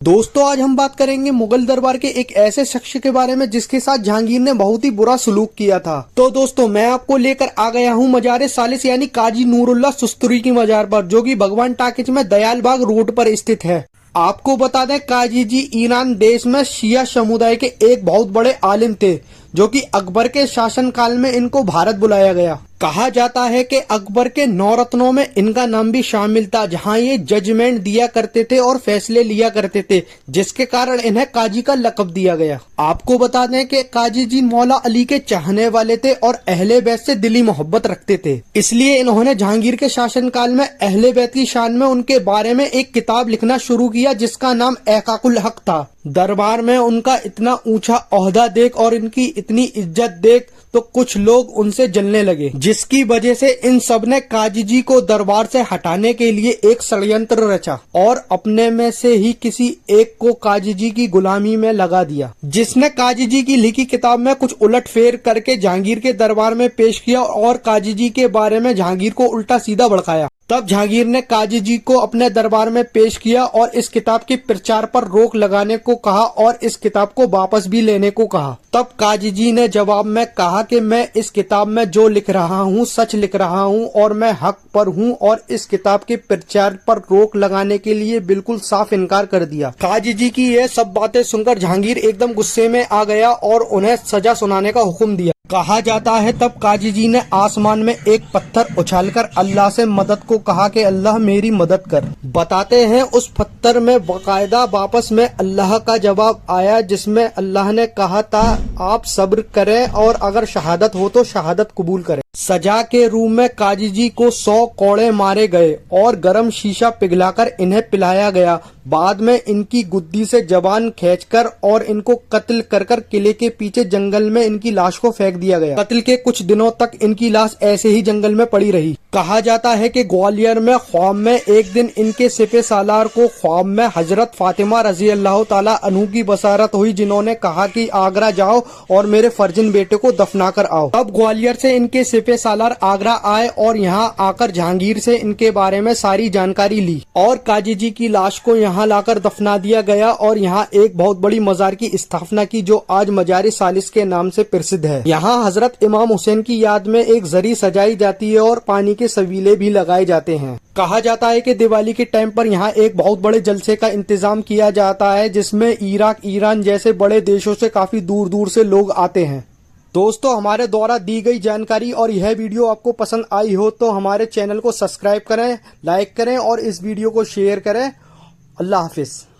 दोस्तों आज हम बात करेंगे मुगल दरबार के एक ऐसे शख्स के बारे में जिसके साथ जहांगीर ने बहुत ही बुरा सलूक किया था। तो दोस्तों मैं आपको लेकर आ गया हूं मजार सालिस यानी काजी नूरुल्लाह सुस्तुरी की मजार पर, जो कि भगवान टाकिज में दयाल बाग रोड पर स्थित है। आपको बता दें काजी जी ईरान देश में शिया समुदाय के एक बहुत बड़े आलिम थे, जो कि अकबर के शासनकाल में इनको भारत बुलाया गया। कहा जाता है कि अकबर के 9 रत्नों में इनका नाम भी शामिल था, जहां ये जजमेंट दिया करते थे और फैसले लिया करते थे, जिसके कारण इन्हें काजी का लक़ब दिया गया। आपको बता दें कि काजी जी मौला अली के चाहने वाले थे और अहले बैत से दिली मोहब्बत रखते थे। इसलिए इन्होंने जहांगीर के शासनकाल में अहले बैत की शान में उनके बारे में एक किताब लिखना शुरू किया, जिसका नाम एकाकुल हक था। दरबार में उनका इतना ऊंचा ओहदा देख और इनकी इतनी इज्जत देख तो कुछ लोग उनसे जलने लगे, जिसकी वजह से इन सब ने काजी जी को दरबार से हटाने के लिए एक षड्यंत्र रचा और अपने में से ही किसी एक को काजी जी की गुलामी में लगा दिया, जिसने काजी जी की लिखी किताब में कुछ उलटफेर करके जहांगीर के दरबार में पेश किया और काजी जी के बारे में जहांगीर को उल्टा सीधा भड़काया। तब जहांगीर ने काजी जी को अपने दरबार में पेश किया और इस किताब के प्रचार पर रोक लगाने को कहा और इस किताब को वापस भी लेने को कहा। तब काजी जी ने जवाब में कहा कि मैं इस किताब में जो लिख रहा हूँ सच लिख रहा हूँ और मैं हक पर हूँ, और इस किताब के प्रचार पर रोक लगाने के लिए बिल्कुल साफ इनकार कर दिया। काजी जी की ये सब बातें सुनकर जहांगीर एकदम गुस्से में आ गया और उन्हें सजा सुनाने का हुक्म दिया। कहा जाता है तब काजी जी ने आसमान में एक पत्थर उछालकर अल्लाह से मदद को कहा कि अल्लाह मेरी मदद कर। बताते हैं उस पत्थर में बाकायदा वापस में अल्लाह का जवाब आया, जिसमें अल्लाह ने कहा था आप सब्र करें और अगर शहादत हो तो शहादत कबूल करें। सजा के रूप में काजी जी को 100 कोड़े मारे गए और गरम शीशा पिघलाकर इन्हें पिलाया गया। बाद में इनकी गुद्दी से जबान खींचकर और इनको कत्ल कर कर किले के पीछे जंगल में इनकी लाश को फेंक दिया गया। कत्ल के कुछ दिनों तक इनकी लाश ऐसे ही जंगल में पड़ी रही। कहा जाता है कि ग्वालियर में ख्वाब में एक दिन इनके सिपे सालार को ख्वाब में हजरत फातिमा रजी अल्लाह ताला अन्हु की बसारत हुई, जिन्होंने कहा कि आगरा जाओ और मेरे फर्जिन बेटे को दफना कर आओ। तब ग्वालियर से इनके सिपे सालार आगरा आए और यहाँ आकर जहांगीर से इनके बारे में सारी जानकारी ली और काजी जी की लाश को यहाँ लाकर दफना दिया गया और यहाँ एक बहुत बड़ी मजार की स्थापना की, जो आज मजार सालिस के नाम से प्रसिद्ध है। यहाँ हजरत इमाम हुसैन की याद में एक जरी सजाई जाती है और पानी के सवीले भी लगाए जाते हैं। कहा जाता है कि दिवाली के टाइम पर यहाँ एक बहुत बड़े जलसे का इंतजाम किया जाता है, जिसमें इराक, ईरान जैसे बड़े देशों से काफी दूर दूर से लोग आते हैं। दोस्तों हमारे द्वारा दी गई जानकारी और यह वीडियो आपको पसंद आई हो तो हमारे चैनल को सब्सक्राइब करें, लाइक करें और इस वीडियो को शेयर करें। अल्लाह हाफिज।